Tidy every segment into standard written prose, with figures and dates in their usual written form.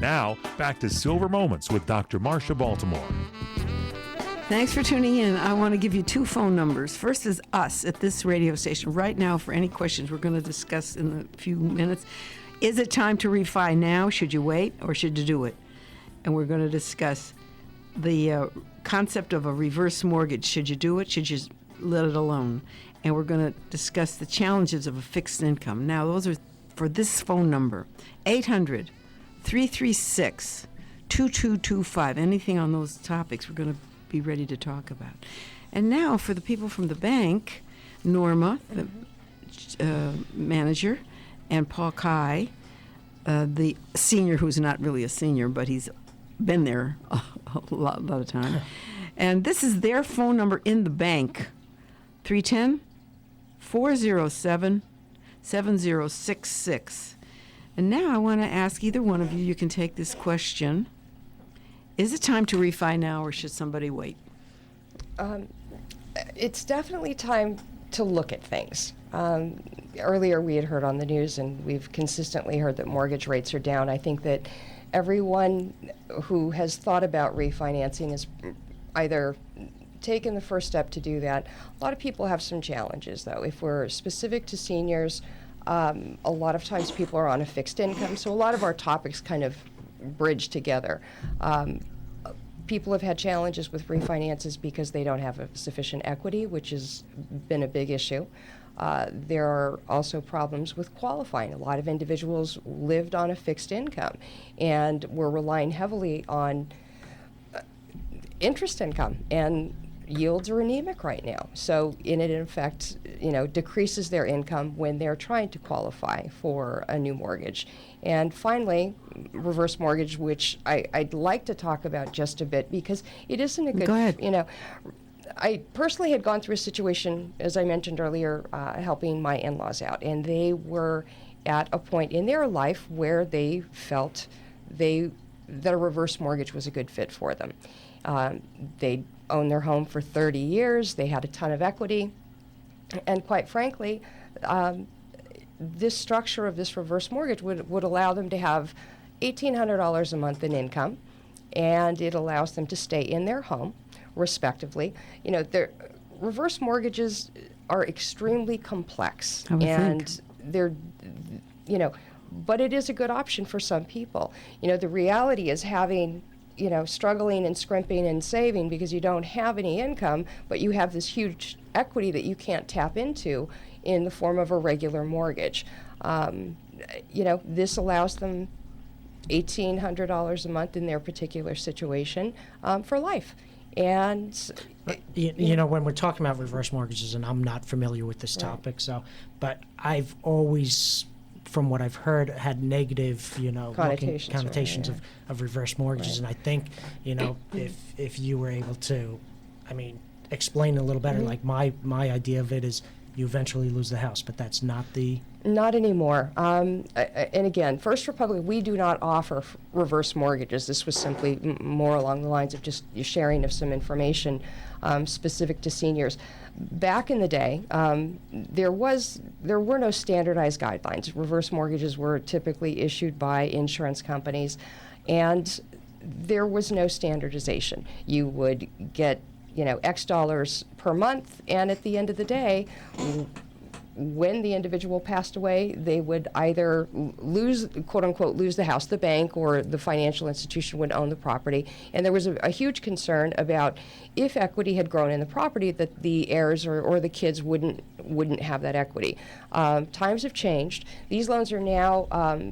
Now, back to Silver Moments with Dr. Marsha Baltimore. Thanks for tuning in. I want to give you two phone numbers. First is us at this radio station right now for any questions we're going to discuss in a few minutes. Is it time to refi now? Should you wait or should you do it? And we're going to discuss the concept of a reverse mortgage. Should you do it? Should you let it alone? And we're going to discuss the challenges of a fixed income. Now, those are for this phone number, 800-336-2225. Anything on those topics we're going to be ready to talk about. And now for the people from the bank, Norma, the manager, and Paul Kai, the senior who's not really a senior, but he's been there a lot of time. And this is their phone number in the bank, 310-407-7066. And now I want to ask either one of you, you can take this question. Is it time to refi now, or should somebody wait? It's definitely time to look at things. Earlier we had heard on the news, and we've consistently heard that mortgage rates are down. I think that everyone who has thought about refinancing has either taken the first step to do that. A lot of people have some challenges, though. If we're specific to seniors, a lot of times people are on a fixed income, so a lot of our topics kind of bridge together. People have had challenges with refinances because they don't have sufficient equity, which has been a big issue. There are also problems with qualifying. A lot of individuals lived on a fixed income and were relying heavily on interest income, and yields are anemic right now. So it in effect, decreases their income when they're trying to qualify for a new mortgage. And finally, reverse mortgage, which I'd like to talk about just a bit because it isn't a good, Go ahead. I personally had gone through a situation, as I mentioned earlier, helping my in-laws out, and they were at a point in their life where they felt that a reverse mortgage was a good fit for them. They owned their home for 30 years, they had a ton of equity, and quite frankly, this structure of this reverse mortgage would allow them to have $1,800 a month in income, and it allows them to stay in their home, respectively. Their reverse mortgages are extremely complex, and they're, but it is a good option for some people. The reality is having, struggling and scrimping and saving because you don't have any income, but you have this huge equity that you can't tap into in the form of a regular mortgage. This allows them $1,800 a month in their particular situation for life. And when we're talking about reverse mortgages, and I'm not familiar with this topic, but I've always, from what I've heard, had negative, connotations of reverse mortgages. And I think, if you were able to, explain a little better, like my idea of it is you eventually lose the house, but that's not Not anymore. And again, First Republic, we do not offer reverse mortgages. This was simply more along the lines of just sharing of some information specific to seniors. Back in the day, there were no standardized guidelines. Reverse mortgages were typically issued by insurance companies, and there was no standardization. You would get X dollars per month, and at the end of the day, when the individual passed away, they would either lose, quote unquote, lose the house, the bank or the financial institution would own the property. And there was a huge concern about if equity had grown in the property, that the heirs or the kids wouldn't have that equity. Times have changed. These loans are now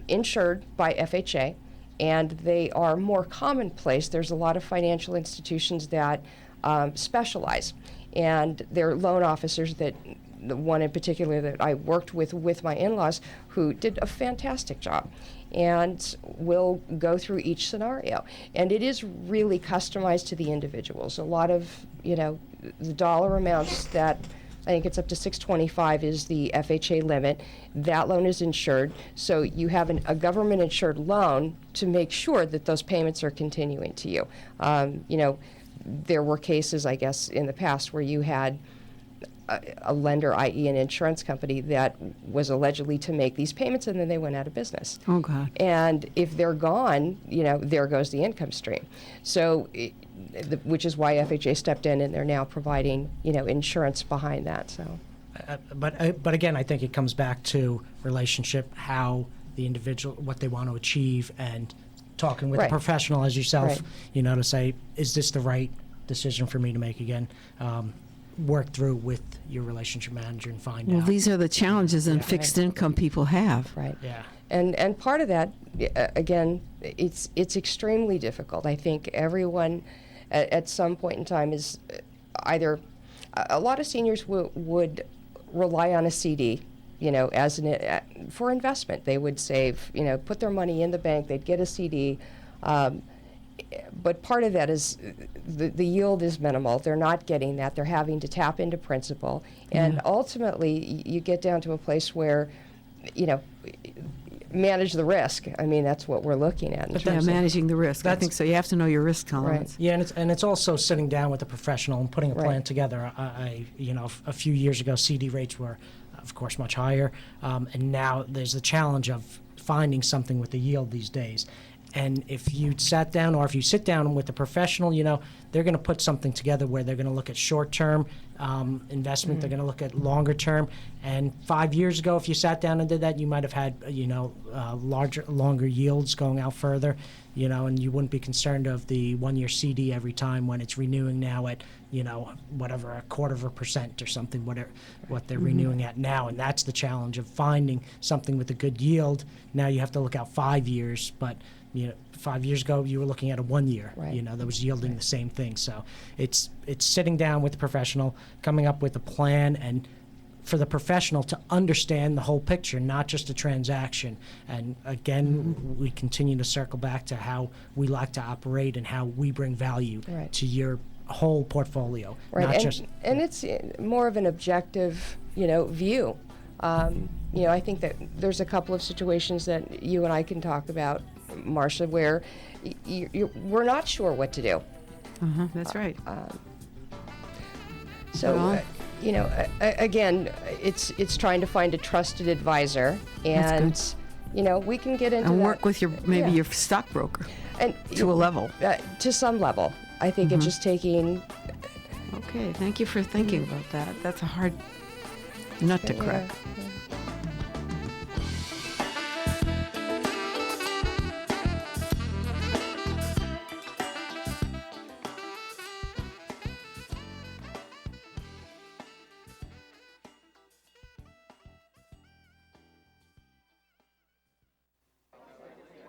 insured by FHA, and they are more commonplace. There's a lot of financial institutions that specialize, and they're loan officers that, the one in particular that I worked with my in-laws, who did a fantastic job and will go through each scenario. And it is really customized to the individuals. A lot of, the dollar amounts that, I think it's up to $625 is the FHA limit. That loan is insured, so you have a government-insured loan to make sure that those payments are continuing to you. There were cases, I guess, in the past where you had a lender, i.e. an insurance company, that was allegedly to make these payments, and then they went out of business. Oh, God. And if they're gone, there goes the income stream. So, which is why FHA stepped in, and they're now providing, insurance behind that. So, but again, I think it comes back to relationship, how the individual, what they want to achieve, and talking with a professional as yourself, to say, is this the right decision for me to make again? Work through with your relationship manager and find out. Well, these are the challenges in fixed income people have. Right. Yeah. And part of that, again, it's extremely difficult. I think everyone at some point in time is either, a lot of seniors would rely on a CD, as for investment. They would save, put their money in the bank, they'd get a CD. But part of that is the yield is minimal. They're not getting that. They're having to tap into principal. And ultimately, you get down to a place where, manage the risk. I mean, that's what we're looking at. Managing the risk. I think so. You have to know your risk tolerance. Right. Yeah, and it's also sitting down with a professional and putting a plan together. A few years ago, CD rates were, of course, much higher, and now there's the challenge of finding something with the yield these days. And if you sat down, or if you sit down with a professional, they're going to put something together where they're going to look at short-term investment, they're going to look at longer-term. And 5 years ago, if you sat down and did that, you might have had, longer yields going out further, and you wouldn't be concerned of the one-year CD every time when it's renewing now at, whatever, 0.25% or something, what they're renewing at now. And that's the challenge of finding something with a good yield. Now you have to look out 5 years, but 5 years ago you were looking at a 1 year, that was yielding the same thing. So it's sitting down with the professional, coming up with a plan, and for the professional to understand the whole picture, not just a transaction. And again, we continue to circle back to how we like to operate and how we bring value to your whole portfolio. Right, Not and it's more of an objective, view. I think that there's a couple of situations that you and I can talk about, Marcia, where we're not sure what to do. That's right. Again, it's trying to find a trusted advisor, and we can get into and that. work with your stockbroker and to a level. To some level, I think it's just taking. Okay, thank you for thinking about that. That's a hard nut to crack. Yeah.